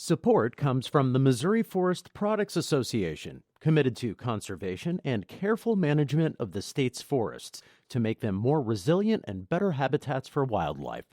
Support comes from the Missouri Forest Products Association, committed to conservation and careful management of the state's forests to make them more resilient and better habitats for wildlife.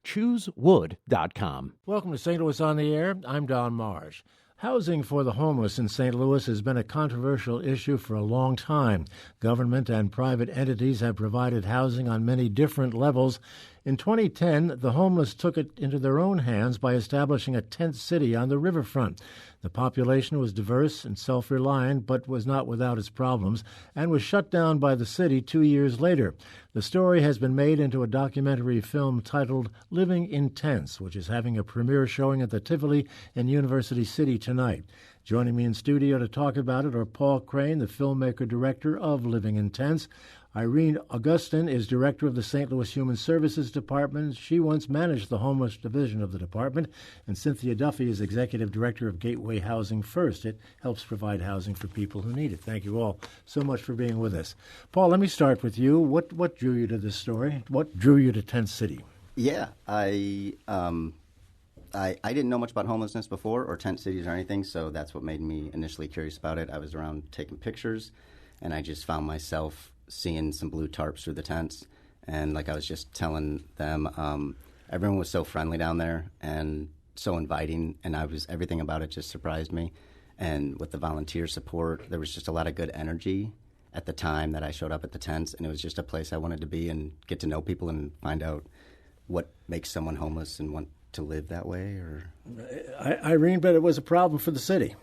ChooseWood.com. Welcome to St. Louis on the Air. I'm Don Marsh. Housing for the homeless in St. Louis has been a controversial issue for a long time. Government and private entities have provided housing on many different levels. In 2010, the homeless took it into their own hands by establishing a tent city on the riverfront. The population was diverse and self-reliant, but was not without its problems, and was shut down by the city 2 years later. The story has been made into a documentary film titled Living in Tents, which is having a premiere showing at the Tivoli in University City tonight. Joining me in studio to talk about it are Paul Crane, the filmmaker-director of Living in Tents. Irene Augustin is director of the St. Louis Human Services Department. She once managed the homeless division of the department. And Cynthia Duffy is executive director of Gateway Housing First. It helps provide housing for people who need it. Thank you all so much for being with us. Paul, let me start with you. What drew you to this story? What drew you to Tent City? Yeah, I didn't know much about homelessness before or tent cities or anything, so that's what made me initially curious about it. I was around taking pictures, and I just found myself seeing some blue tarps through the tents. And like I was just telling them, everyone was so friendly down there and so inviting, and everything about it just surprised me. And with the volunteer support, there was just a lot of good energy at the time that I showed up at the tents, and it was just a place I wanted to be and get to know people and find out what makes someone homeless and want to live that way. Or Irene, but it was a problem for the city.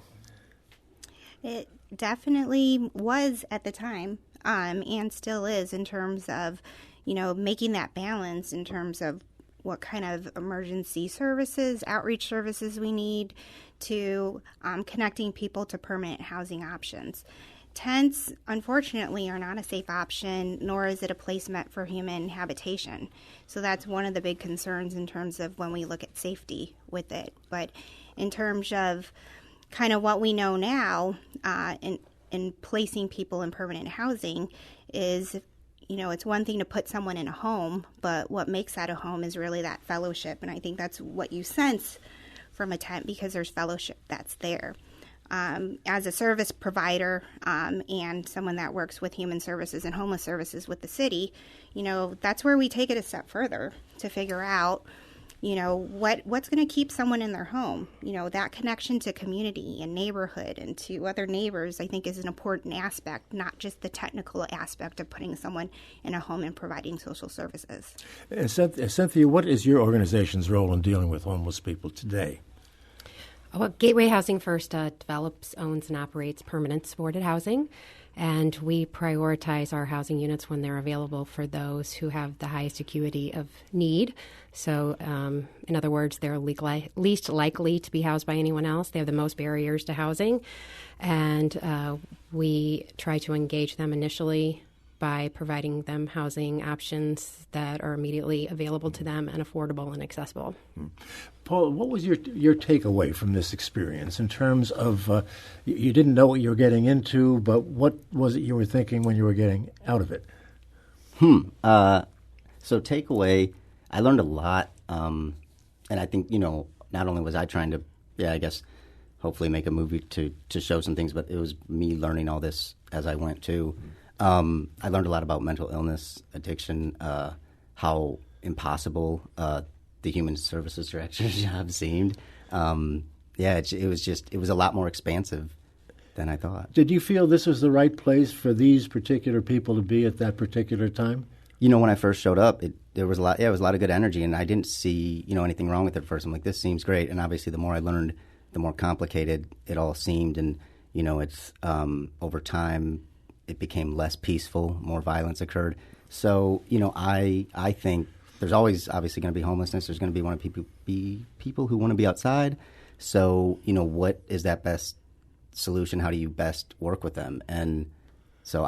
It definitely was at the time, and still is, in terms of, making that balance in terms of what kind of emergency services, outreach services we need, to connecting people to permanent housing options. Tents, unfortunately, are not a safe option, nor is it a place meant for human habitation. So that's one of the big concerns in terms of when we look at safety with it. But in terms of kind of what we know now, in placing people in permanent housing is, it's one thing to put someone in a home, but what makes that a home is really that fellowship. And I think that's what you sense from a tent, because there's fellowship that's there. As a service provider and someone that works with human services and homeless services with the city, that's where we take it a step further to figure out, what's going to keep someone in their home. That connection to community and neighborhood and to other neighbors, I think, is an important aspect, not just the technical aspect of putting someone in a home and providing social services. And Cynthia, what is your organization's role in dealing with homeless people today? Well, Gateway Housing First develops, owns, and operates permanent supported housing, and we prioritize our housing units when they're available for those who have the highest acuity of need. So, in other words, they're least likely to be housed by anyone else. They have the most barriers to housing, and we try to engage them initially by providing them housing options that are immediately available to them and affordable and accessible. Paul, what was your takeaway from this experience in terms of you didn't know what you were getting into, but what was it you were thinking when you were getting out of it? So takeaway, I learned a lot, and I think, not only was I trying to, hopefully make a movie to show some things, but it was me learning all this as I went too. I learned a lot about mental illness, addiction, how impossible the human services director's job seemed. It was a lot more expansive than I thought. Did you feel this was the right place for these particular people to be at that particular time? When I first showed up, there was a lot of good energy, and I didn't see, anything wrong with it at first. I'm like, this seems great. And obviously the more I learned, the more complicated it all seemed. And, it's over time, it became less peaceful, more violence occurred. So, I think there's always obviously going to be homelessness. There's going to be people who want to be outside. So, what is that best solution? How do you best work with them? And so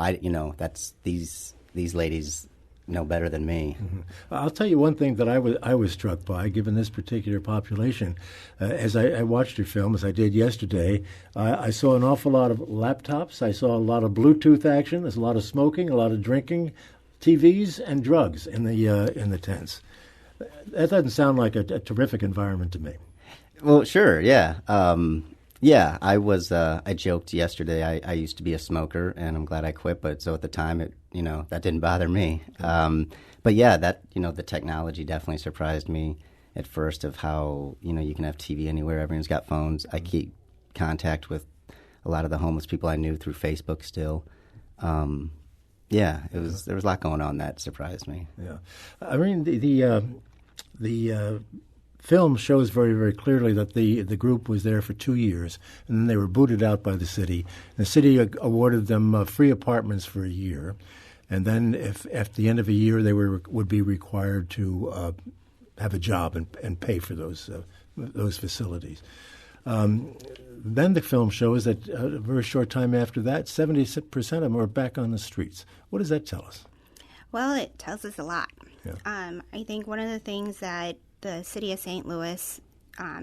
that's these ladies know better than me. Mm-hmm. I'll tell you one thing that I was struck by, given this particular population. As I watched your film, as I did yesterday, I saw an awful lot of laptops. I saw a lot of Bluetooth action. There's a lot of smoking, a lot of drinking, TVs, and drugs in the tents. That doesn't sound like a terrific environment to me. Well, sure, yeah. I joked yesterday. I used to be a smoker, and I'm glad I quit. But so at the time, that didn't bother me. But yeah, the technology definitely surprised me at first of how, you can have TV anywhere. Everyone's got phones. I keep contact with a lot of the homeless people I knew through Facebook still. There was a lot going on that surprised me. Yeah. I mean, the film shows very, very clearly that the group was there for 2 years, and then they were booted out by the city. The city awarded them free apartments for a year, and then if at the end of a year they would be required to have a job and pay for those facilities. Then the film shows that a very short time after that, 70% of them were back on the streets. What does that tell us? Well, it tells us a lot. Yeah. I think one of the things that the City of St. Louis,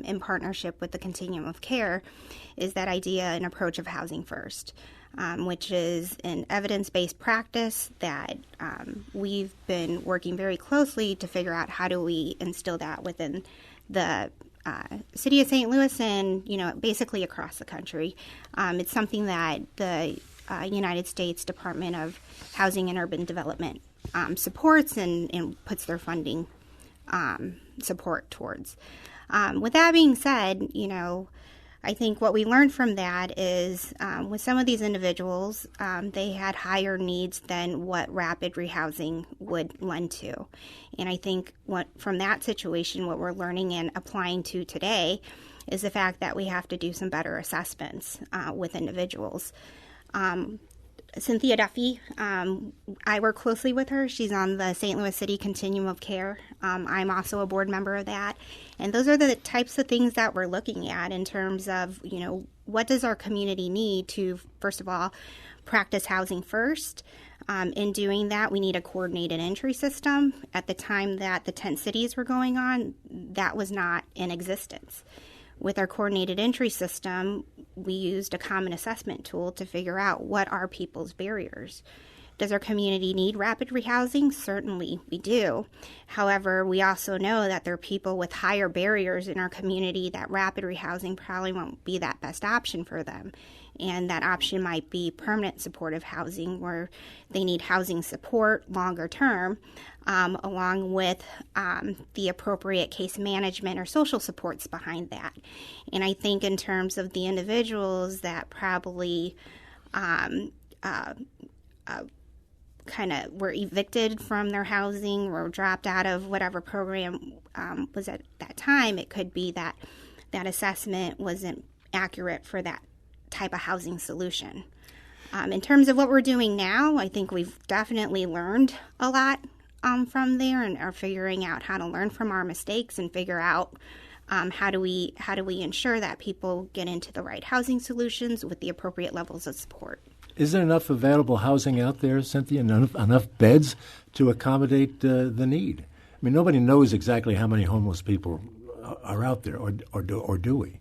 in partnership with the Continuum of Care, is that idea and approach of housing first, which is an evidence-based practice that we've been working very closely to figure out how do we instill that within the City of St. Louis and, basically across the country. It's something that the United States Department of Housing and Urban Development supports and puts their funding support towards. With that being said, I think what we learned from that is with some of these individuals, they had higher needs than what rapid rehousing would lend to. And I think from that situation, what we're learning and applying to today is the fact that we have to do some better assessments with individuals. Cynthia Duffy, I work closely with her. She's on the St. Louis City Continuum of Care. I'm also a board member of that. And those are the types of things that we're looking at in terms of, what does our community need to, first of all, practice housing first. In doing that, we need a coordinated entry system. At the time that the tent cities were going on, that was not in existence. With our coordinated entry system, we used a common assessment tool to figure out what are people's barriers. Does our community need rapid rehousing? Certainly we do. However, we also know that there are people with higher barriers in our community that rapid rehousing probably won't be that best option for them. And that option might be permanent supportive housing where they need housing support longer term, along with the appropriate case management or social supports behind that. And I think in terms of the individuals that probably kind of were evicted from their housing or dropped out of whatever program was at that time, it could be that that assessment wasn't accurate for that type of housing solution. In terms of what we're doing now, I think we've definitely learned a lot from there and are figuring out how to learn from our mistakes and figure out how do we ensure that people get into the right housing solutions with the appropriate levels of support. Is there enough available housing out there, Cynthia, enough beds to accommodate the need? I mean, nobody knows exactly how many homeless people are out there, or do we?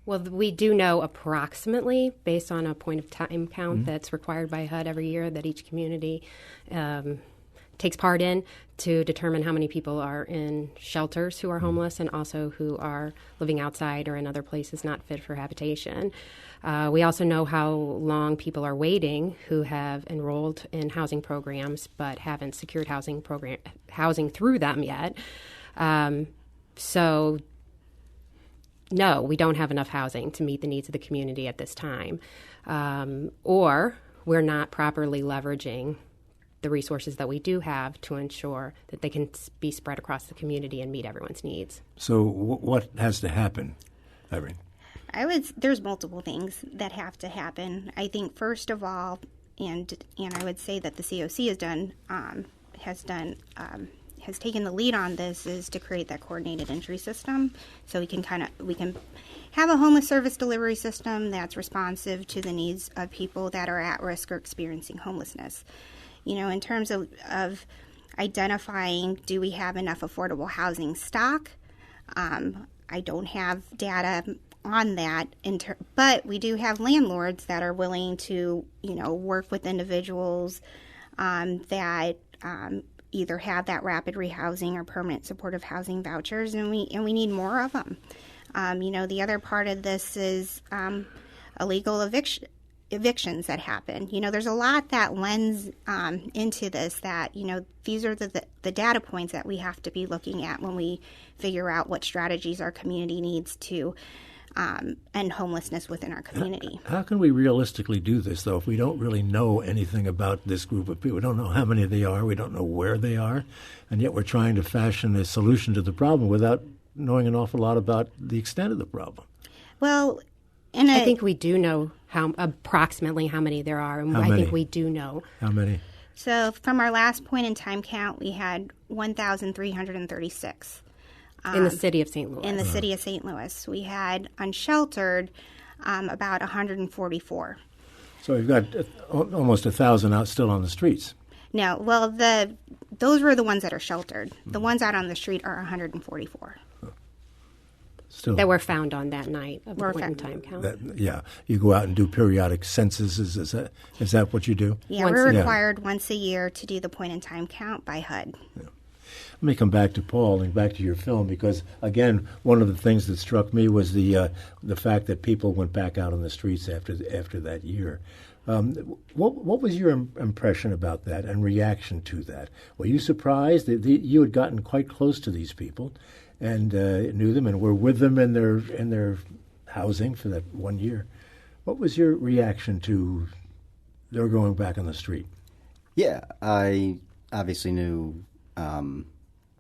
Well, we do know approximately, based on a point of time count that's required by HUD every year that each community takes part in, to determine how many people are in shelters who are homeless and also who are living outside or in other places not fit for habitation. We also know how long people are waiting who have enrolled in housing programs but haven't secured housing through them yet. So no, we don't have enough housing to meet the needs of the community at this time. Or we're not properly leveraging the resources that we do have to ensure that they can be spread across the community and meet everyone's needs. So what has to happen, Irene? There's multiple things that have to happen. I think first of all, and I would say that the COC has taken the lead on this, is to create that coordinated entry system, so we can have a homeless service delivery system that's responsive to the needs of people that are at risk or experiencing homelessness. In terms of identifying, do we have enough affordable housing stock? I don't have data on that, but we do have landlords that are willing to, work with individuals that either have that rapid rehousing or permanent supportive housing vouchers, and we need more of them. The other part of this is illegal evictions that happen. There's a lot that lends into this that, these are the data points that we have to be looking at when we figure out what strategies our community needs to end homelessness within our community. How can we realistically do this, though, if we don't really know anything about this group of people? We don't know how many they are. We don't know where they are. And yet we're trying to fashion a solution to the problem without knowing an awful lot about the extent of the problem. Well, I think we do know approximately how many there are. And I think we do know. How many? So from our last point in time count, we had 1,336. In the city of St. Louis. In the city of St. Louis. We had unsheltered about 144. So we've got almost 1,000 out still on the streets. No, well, those were the ones that are sheltered. The ones out on the street are 144. Still, that were found on that night of the point in time count. You go out and do periodic censuses. Is that what you do? Yeah, we're required once a year to do the point in time count by HUD. Yeah. Let me come back to Paul and back to your film because, again, one of the things that struck me was the fact that people went back out on the streets after that year. What was your impression about that and reaction to that? Were you surprised that you had gotten quite close to these people and knew them and were with them in their housing for that 1 year? What was your reaction to their going back on the street? Yeah, I obviously knew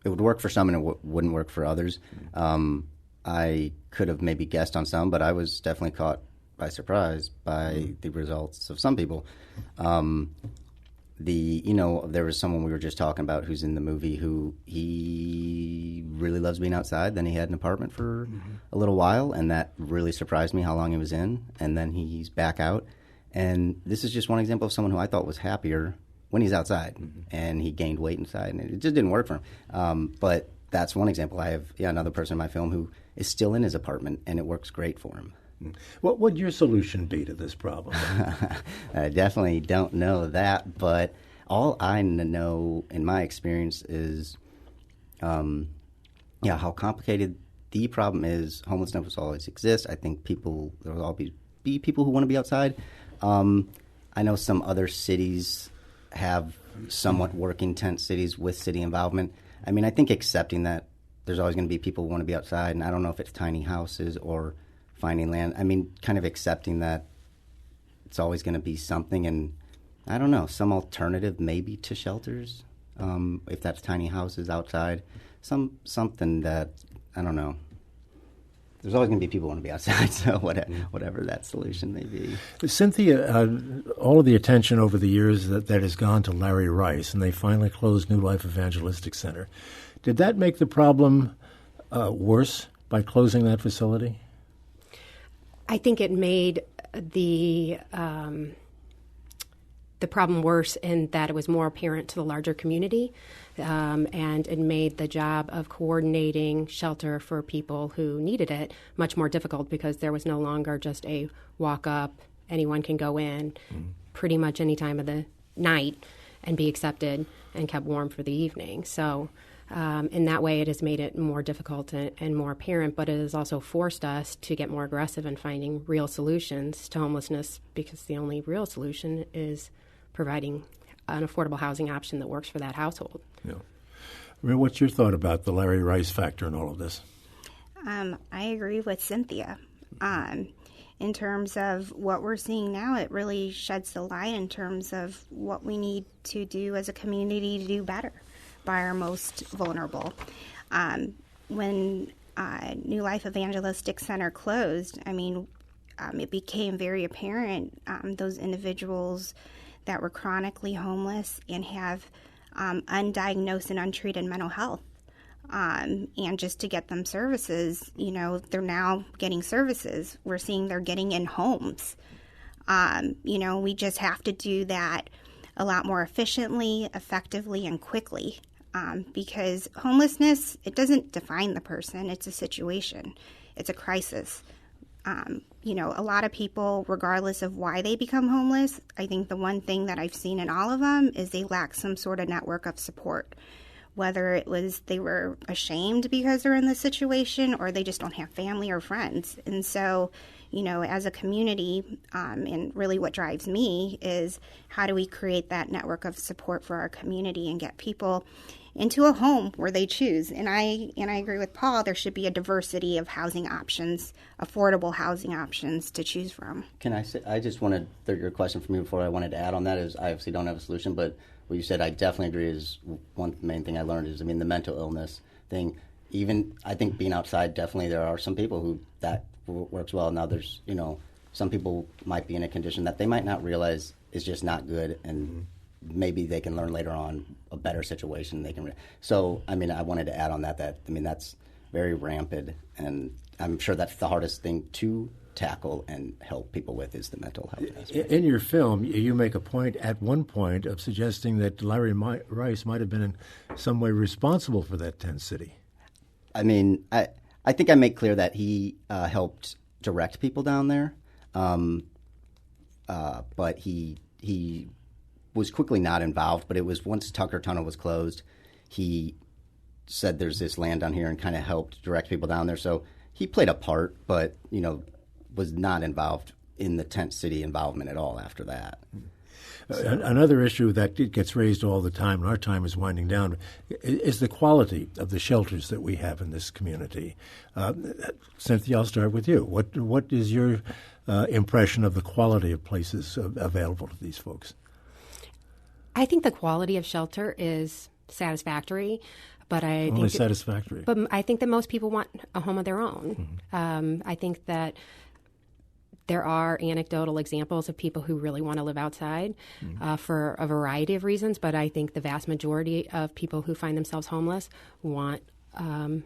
it would work for some and it wouldn't work for others. I could have maybe guessed on some, but I was definitely caught by surprise by the results of some people. There was someone we were just talking about who's in the movie who he really loves being outside. Then he had an apartment for a little while, and that really surprised me how long he was in. And then he's back out. And this is just one example of someone who I thought was happier when he's outside, and he gained weight inside, and it just didn't work for him. But that's one example. I have another person in my film who is still in his apartment, and it works great for him. What would your solution be to this problem? I definitely don't know that, but all I know in my experience is how complicated the problem is. Homelessness will always exist. I think there will always be people who want to be outside. I know some other cities have somewhat working tent cities with city involvement. I mean, I think accepting that there's always going to be people who want to be outside, and I don't know if it's tiny houses or finding land. I mean, kind of accepting that it's always going to be something, and I don't know, some alternative maybe to shelters, if that's tiny houses outside, something that, I don't know. There's always going to be people who want to be outside, so whatever that solution may be. Cynthia, all of the attention over the years that has gone to Larry Rice, and they finally closed New Life Evangelistic Center. Did that make the problem worse by closing that facility? I think it made the problem worse in that it was more apparent to the larger community, and it made the job of coordinating shelter for people who needed it much more difficult because there was no longer just a walk up, anyone can go in pretty much any time of the night and be accepted and kept warm for the evening. So in that way, it has made it more difficult and more apparent, but it has also forced us to get more aggressive in finding real solutions to homelessness because the only real solution is providing an affordable housing option that works for that household. Yeah. I mean, what's your thought about the Larry Rice factor in all of this? I agree with Cynthia. In terms of what we're seeing now, it really sheds the light in terms of what we need to do as a community to do better by our most vulnerable. When New Life Evangelistic Center closed, it became very apparent those individuals that were chronically homeless and have undiagnosed and untreated mental health. And just to get them services, they're now getting services. We're seeing they're getting in homes. We just have to do that a lot more efficiently, effectively, and quickly. Because homelessness, it doesn't define the person. It's a situation. It's a crisis. A lot of people, regardless of why they become homeless, I think the one thing that I've seen in all of them is they lack some sort of network of support. Whether it was they were ashamed because they're in this situation or they just don't have family or friends. And so, as a community, and really what drives me is how do we create that network of support for our community and get people into a home where they choose. And I agree with Paul, there should be a diversity of housing options, affordable housing options to choose from. Can I say, I just wanted, your question for me before I wanted to add on that is I obviously don't have a solution, but what you said I definitely agree is one main thing I learned is, the mental illness thing. Even, I think being outside, definitely there are some people who that works well. Now there's, some people might be in a condition that they might not realize is just not good, and maybe they can learn later on a better situation. So, I wanted to add on that that's very rampant, and I'm sure that's the hardest thing to tackle and help people with is the mental health aspect. In your film, you make a point at one point of suggesting that Larry Rice might have been in some way responsible for that tent city. I think I make clear that he helped direct people down there, but he was quickly not involved. But it was once Tucker Tunnel was closed, he said there's this land down here and kind of helped direct people down there. So he played a part, but was not involved in the tent city involvement at all after that. Another issue that gets raised all the time, and our time is winding down, is the quality of the shelters that we have in this community. Cynthia, I'll start with you. What is your impression of the quality of places available to these folks? I think the quality of shelter is satisfactory. But I think that most people want a home of their own. Mm-hmm. I think that there are anecdotal examples of people who really want to live outside for a variety of reasons, but I think the vast majority of people who find themselves homeless want a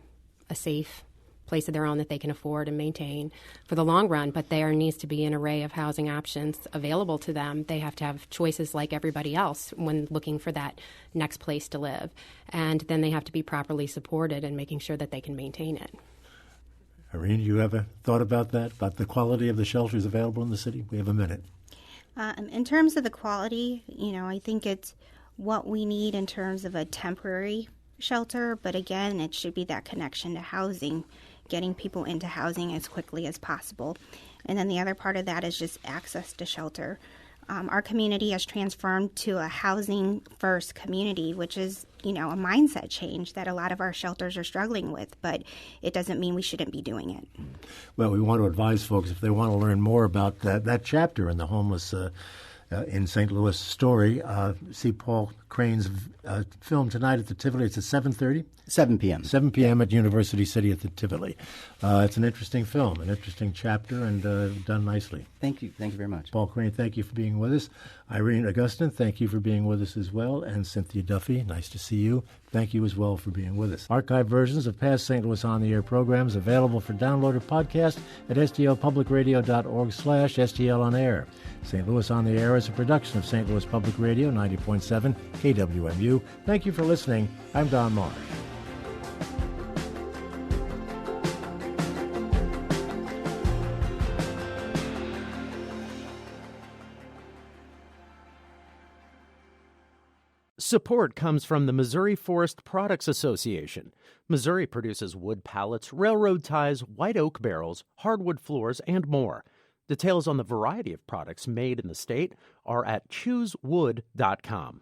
safe place of their own that they can afford and maintain for the long run. But there needs to be an array of housing options available to them. They have to have choices like everybody else when looking for that next place to live. And then they have to be properly supported in making sure that they can maintain it. Irene, you have a thought about that, about the quality of the shelters available in the city? We have a minute. In terms of the quality, I think it's what we need in terms of a temporary shelter. But again, it should be that connection to housing, getting people into housing as quickly as possible. And then the other part of that is just access to shelter. Our community has transformed to a housing-first community, which is, a mindset change that a lot of our shelters are struggling with, but it doesn't mean we shouldn't be doing it. Well, we want to advise folks, if they want to learn more about that chapter in the homeless in St. Louis story, see Paul Crane's film tonight at the Tivoli. It's at 7:30? 7 p.m. 7 p.m. at University City at the Tivoli. It's an interesting film, an interesting chapter, and done nicely. Thank you. Thank you very much. Paul Crane, thank you for being with us. Irene Augustin, thank you for being with us as well. And Cynthia Duffy, nice to see you. Thank you as well for being with us. Archived versions of past St. Louis On the Air programs available for download or podcast at stlpublicradio.org/STL On Air. St. Louis On the Air is a production of St. Louis Public Radio, 90.7 KWMU. Thank you for listening. I'm Don Marsh. Support comes from the Missouri Forest Products Association. Missouri produces wood pallets, railroad ties, white oak barrels, hardwood floors, and more. Details on the variety of products made in the state are at choosewood.com.